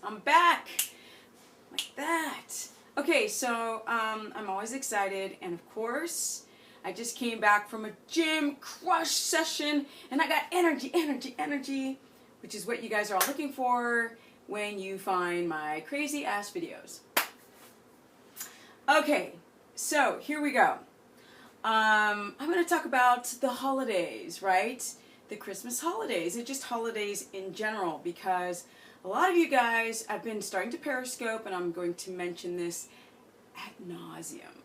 I'm back. Like that. Okay, so I'm always excited, and of course, I just came back from a gym crush session, and I got energy, which is what you guys are all looking for when you find my crazy ass videos. Okay, so here we go. I'm going to talk about the holidays, right? The Christmas holidays, and just holidays in general, because a lot of you guys have been starting to Periscope, and I'm going to mention this ad nauseum,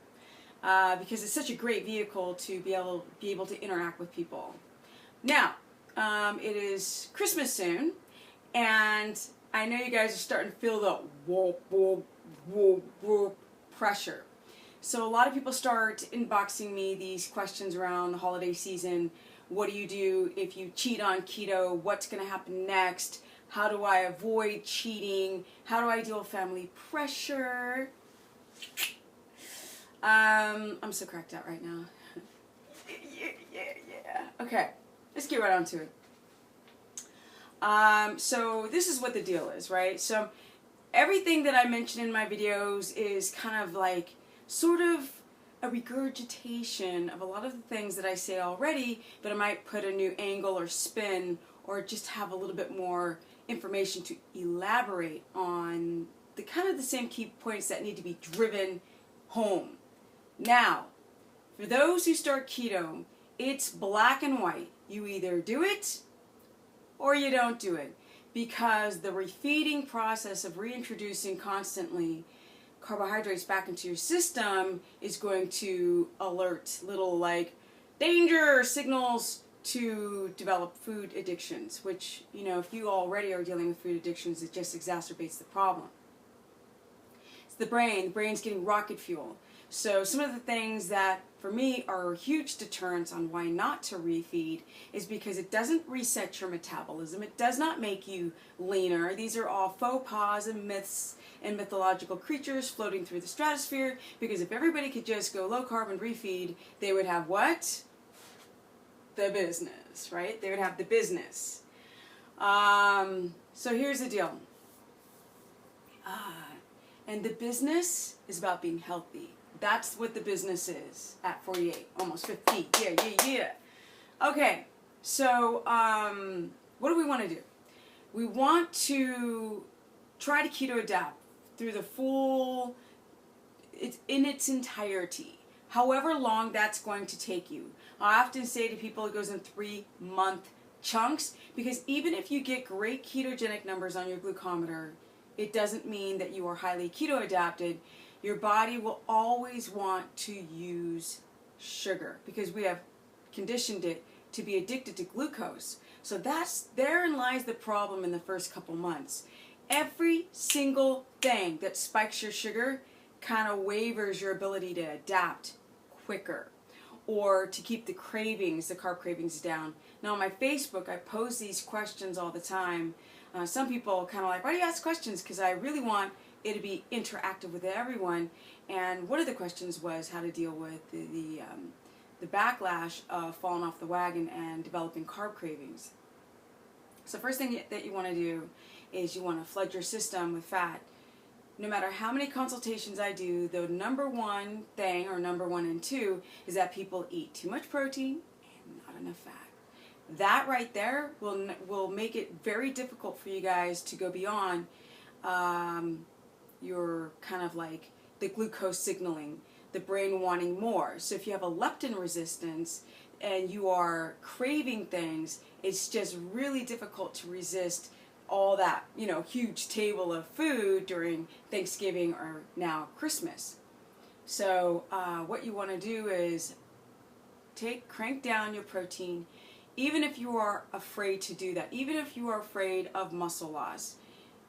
because it's such a great vehicle to be able to interact with people. Now, it is Christmas soon, and I know you guys are starting to feel the whoop pressure. So a lot of people start inboxing me these questions around the holiday season. What do you do if you cheat on keto? What's going to happen next? How do I avoid cheating? How do I deal with family pressure? I'm so cracked out right now. Yeah. Okay, let's get right on to it. So this is what the deal is, right? So everything that I mention in my videos is kind of like sort of a regurgitation of a lot of the things that I say already, but I might put a new angle or spin or just have a little bit more information to elaborate on the kind of the same key points that need to be driven home. Now, for those who start keto, it's black and white. You either do it or you don't do it, because the refeeding process of reintroducing constantly carbohydrates back into your system is going to alert little like danger signals to develop food addictions, which, you know, if you already are dealing with food addictions, it just exacerbates the problem. It's the brain. The brain's getting rocket fuel. So some of the things that for me are huge deterrents on why not to refeed is because it doesn't reset your metabolism. It does not make you leaner. These are all faux pas and myths and mythological creatures floating through the stratosphere, because if everybody could just go low carb and refeed, they would have what? The business, right? They would have the business. So here's the deal. And the business is about being healthy. That's what the business is at 48, almost 50. Yeah. Okay, so what do we want to do? We want to try to keto adapt through the full, in its entirety, however long that's going to take you. I often say to people it goes in 3-month chunks, because even if you get great ketogenic numbers on your glucometer, it doesn't mean that you are highly keto adapted. Your body will always want to use sugar, because we have conditioned it to be addicted to glucose. So therein lies the problem in the first couple months. Every single thing that spikes your sugar kind of wavers your ability to adapt quicker, or to keep the cravings, the carb cravings down. Now on my Facebook, I pose these questions all the time. Some people kind of like, why do you ask questions? Because I really want it to be interactive with everyone. And one of the questions was how to deal with the backlash of falling off the wagon and developing carb cravings. So first thing that you want to do is you want to flood your system with fat. No matter how many consultations I do, the number one thing, or number 1 and 2, is that people eat too much protein and not enough fat. That right there will make it very difficult for you guys to go beyond your kind of like the glucose signaling, the brain wanting more. So if you have a leptin resistance and you are craving things, it's just really difficult to resist all that, you know, huge table of food during Thanksgiving or now Christmas. So what you want to do is crank down your protein, even if you are afraid to do that, even if you are afraid of muscle loss.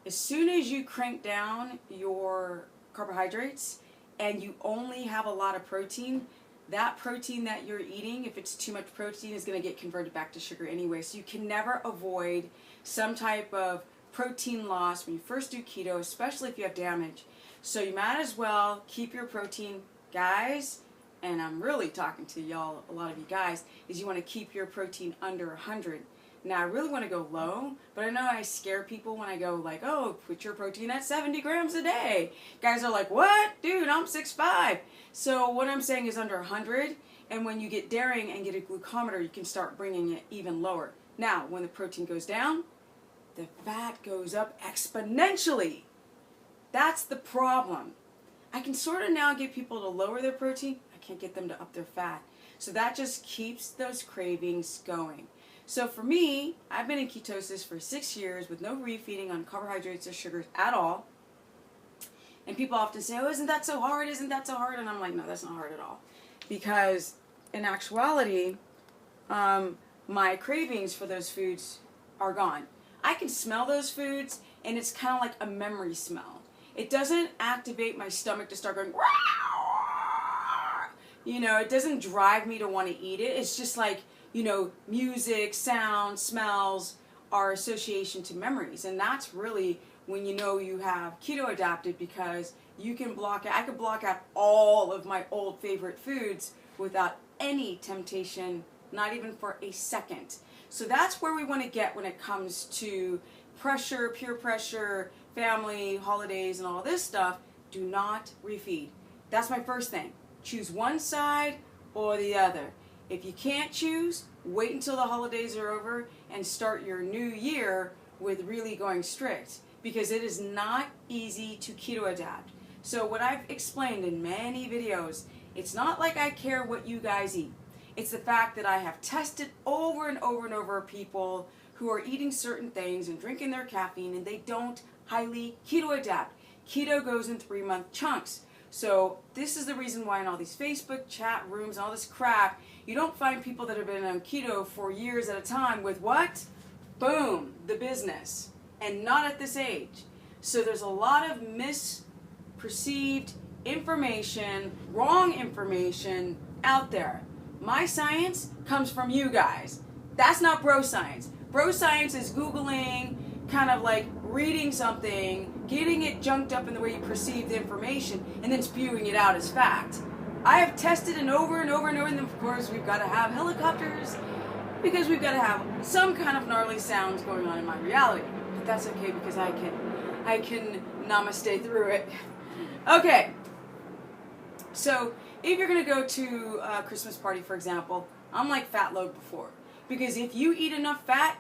As soon as you crank down your carbohydrates and you only have a lot of protein, that protein that you're eating, if it's too much protein, is going to get converted back to sugar anyway. So you can never avoid some type of protein loss when you first do keto, especially if you have damage. So you might as well keep your protein, guys, and I'm really talking to y'all, a lot of you guys, is you want to keep your protein under 100. Now, I really want to go low, but I know I scare people when I go like, oh, put your protein at 70 grams a day. Guys are like, what? Dude, I'm 6'5". So what I'm saying is under 100, and when you get daring and get a glucometer, you can start bringing it even lower. Now, when the protein goes down, the fat goes up exponentially. That's the problem. I can sort of now get people to lower their protein. I can't get them to up their fat. So that just keeps those cravings going. So for me, I've been in ketosis for 6 years with no refeeding on carbohydrates or sugars at all. And people often say, oh, isn't that so hard? Isn't that so hard? And I'm like, no, that's not hard at all. Because in actuality, my cravings for those foods are gone. I can smell those foods, and it's kind of like a memory smell. It doesn't activate my stomach to start going, you know, it doesn't drive me to want to eat it. It's just like, you know, music, sound, smells are association to memories. And that's really when you know you have keto adapted, because you can block out, I could block out all of my old favorite foods without any temptation, not even for a second. So that's where we want to get when it comes to pressure, peer pressure, family, holidays, and all this stuff. Do not refeed. That's my first thing. Choose one side or the other. If you can't choose, wait until the holidays are over and start your new year with really going strict, because it is not easy to keto adapt. So what I've explained in many videos, it's not like I care what you guys eat. It's the fact that I have tested over and over and over people who are eating certain things and drinking their caffeine, and they don't highly keto adapt. Keto goes in 3-month chunks. So this is the reason why in all these Facebook chat rooms and all this crap, you don't find people that have been on keto for years at a time with what? Boom, the business. And not at this age. So there's a lot of misperceived information, wrong information out there. My science comes from you guys. That's not bro science. Bro science is Googling, kind of like reading something, getting it junked up in the way you perceive the information, and then spewing it out as fact. I have tested and over and over and over, and then of course we've got to have helicopters, because we've got to have some kind of gnarly sounds going on in my reality. But that's okay, because I can namaste through it. Okay. So if you're going to go to a Christmas party, for example, I'm like fat load before. Because if you eat enough fat,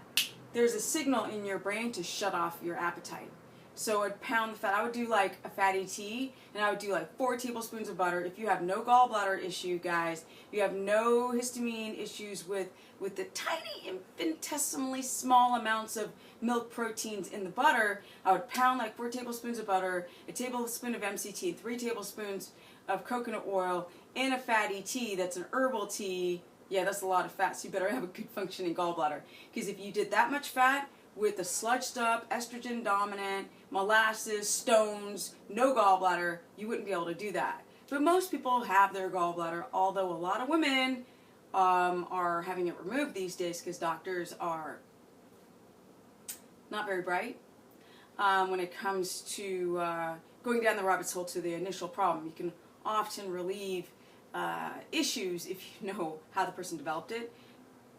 there's a signal in your brain to shut off your appetite. So I'd pound the fat. I would do like a fatty tea, and I would do like 4 tablespoons of butter. If you have no gallbladder issue, guys, you have no histamine issues with the tiny infinitesimally small amounts of milk proteins in the butter, I would pound like 4 tablespoons of butter, a tablespoon of MCT, and 3 tablespoons of coconut oil in a fatty tea that's an herbal tea. Yeah, that's a lot of fat, so you better have a good functioning gallbladder. Because if you did that much fat with the sludged up, estrogen dominant, molasses, stones, no gallbladder, you wouldn't be able to do that. But most people have their gallbladder, although a lot of women are having it removed these days because doctors are not very bright when it comes to going down the rabbit's hole to the initial problem. You can often relieve issues if you know how the person developed it,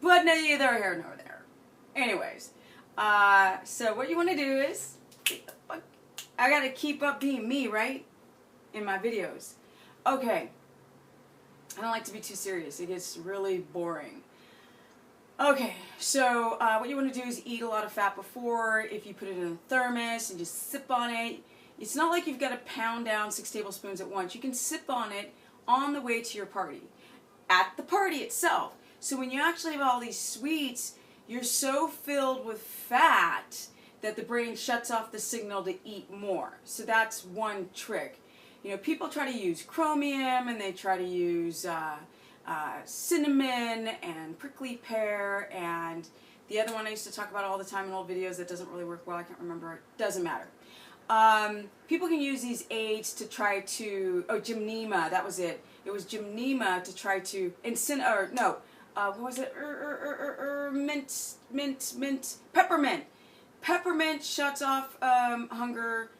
but neither here nor there. Anyways, so what you want to do is, I gotta keep up being me, right, in my videos. Okay, I don't like to be too serious. It gets really boring. Okay, so what you want to do is eat a lot of fat before. If you put it in a thermos and just sip on it, it's not like you've got to pound down 6 tablespoons at once. You can sip on it on the way to your party, at the party itself. So when you actually have all these sweets, you're so filled with fat that the brain shuts off the signal to eat more. So that's one trick. You know, people try to use chromium, and they try to use cinnamon and prickly pear, and the other one I used to talk about all the time in old videos that doesn't really work well. I can't remember it. Doesn't matter. People can use these aids to try to, gymnema, that was it. It was gymnema to try to, what was it? Peppermint. Peppermint shuts off hunger,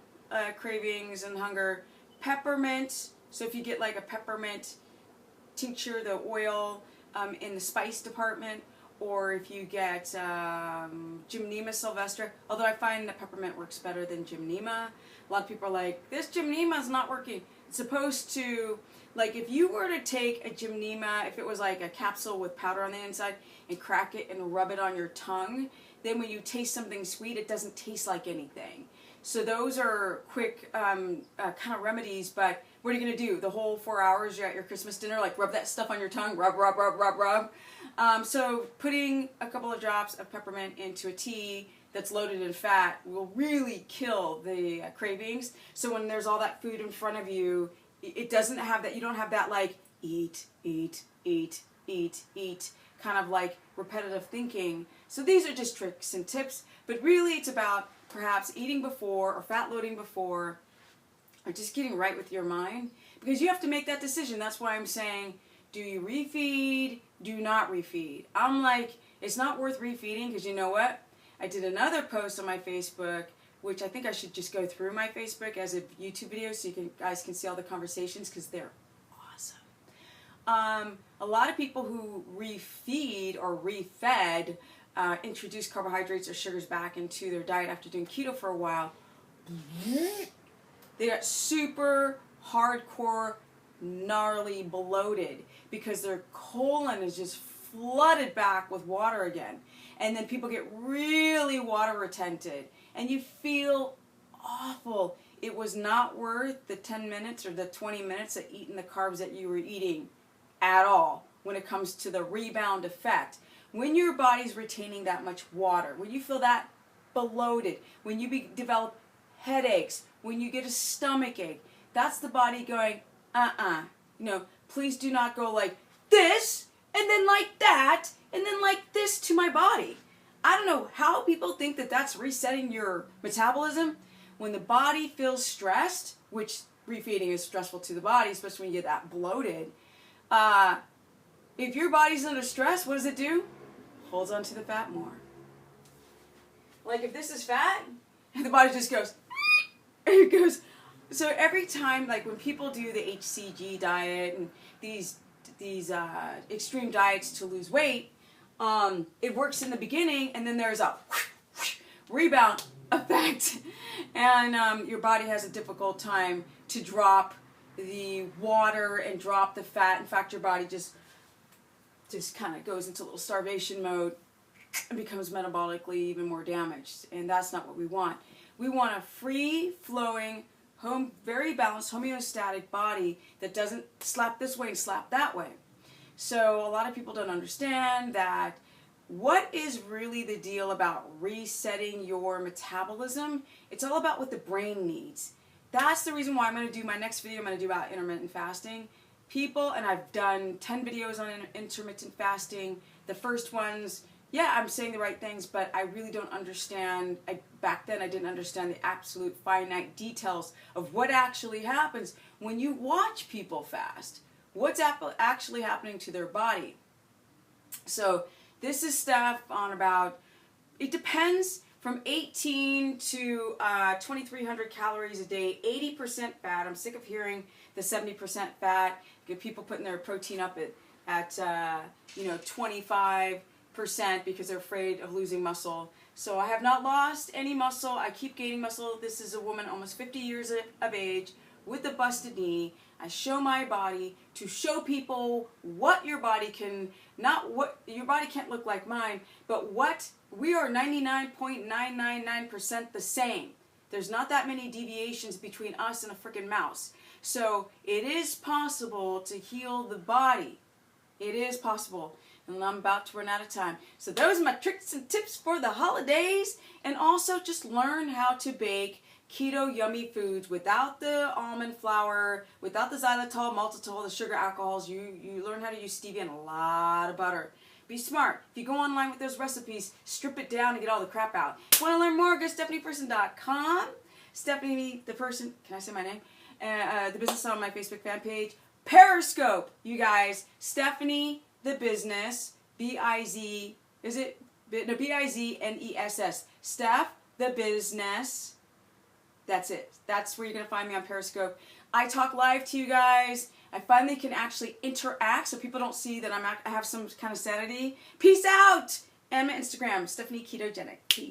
cravings and hunger. Peppermint, so if you get like a peppermint tincture, the oil in the spice department, or if you get Gymnema sylvestre, although I find that peppermint works better than Gymnema. A lot of people are like, this Gymnema is not working. It's supposed to, like if you were to take a Gymnema, if it was like a capsule with powder on the inside, and crack it and rub it on your tongue, then when you taste something sweet, it doesn't taste like anything. So those are quick kind of remedies, but what are you going to do? The whole 4 hours you're at your Christmas dinner, like rub that stuff on your tongue, rub, rub, rub, rub, rub. So putting a couple of drops of peppermint into a tea that's loaded in fat will really kill the cravings. So when there's all that food in front of you, it doesn't have that, you don't have that like eat, eat, eat, eat, eat, kind of like repetitive thinking. So these are just tricks and tips, but really it's about perhaps eating before or fat loading before, or just getting right with your mind, because you have to make that decision. That's why I'm saying, do you refeed? Do not refeed. I'm like, it's not worth refeeding, because you know what? I did another post on my Facebook, which I think I should just go through my Facebook as a YouTube video so you guys can see all the conversations, because they're awesome. A lot of people who refeed or refed introduce carbohydrates or sugars back into their diet after doing keto for a while. They got super hardcore, gnarly bloated because their colon is just flooded back with water again. And then people get really water retentive and you feel awful. It was not worth the 10 minutes or the 20 minutes of eating the carbs that you were eating at all when it comes to the rebound effect. When your body's retaining that much water, when you feel that bloated, when you develop headaches, when you get a stomach ache, that's the body going, please do not go like this, and then like that, and then like this to my body. I don't know how people think that that's resetting your metabolism. When the body feels stressed, which refeeding is stressful to the body, especially when you get that bloated, if your body's under stress, what does it do? Holds on to the fat more. Like if this is fat, the body just goes, it goes. So every time, like when people do the HCG diet and these extreme diets to lose weight, it works in the beginning, and then there's a rebound effect, and your body has a difficult time to drop the water and drop the fat. In fact, your body just kind of goes into a little starvation mode and becomes metabolically even more damaged, and that's not what we want. We want a free-flowing, very balanced, homeostatic body that doesn't slap this way and slap that way. So a lot of people don't understand that. What is really the deal about resetting your metabolism? It's all about what the brain needs. That's the reason why I'm going to do my next video. I'm going to do about intermittent fasting. People, and I've done 10 videos on intermittent fasting. The first ones, yeah, I'm saying the right things, but I really don't understand. Back then I didn't understand the absolute finite details of what actually happens when you watch people fast. What's actually happening to their body. So this is stuff on about, it depends, from 18 to 2,300 calories a day, 80% fat. I'm sick of hearing the 70% fat. Get people putting their protein up at 25% because they're afraid of losing muscle. So I have not lost any muscle. I keep gaining muscle. This is a woman almost 50 years of age with a busted knee. I show my body to show people what your body can, not what your body can't look like mine, but what we are 99.999% the same. There's not that many deviations between us and a freaking mouse. So it is possible to heal the body. It is possible. And I'm about to run out of time. So those are my tricks and tips for the holidays. And also just learn how to bake keto yummy foods without the almond flour, without the xylitol, maltitol, the sugar alcohols. You learn how to use stevia and a lot of butter. Be smart. If you go online with those recipes, strip it down and get all the crap out. If you want to learn more, go to StephaniePerson.com. Stephanie the Person, can I say my name? The business on my Facebook fan page. Periscope, you guys. Stephanie the Business. B-I-Z, is it? No, B-I-Z-N-E-S-S. Steph the Business. That's it. That's where you're going to find me on Periscope. I talk live to you guys. I finally can actually interact so people don't see that I have some kind of sanity. Peace out! And my Instagram, Stephanie Ketogenic. Peace.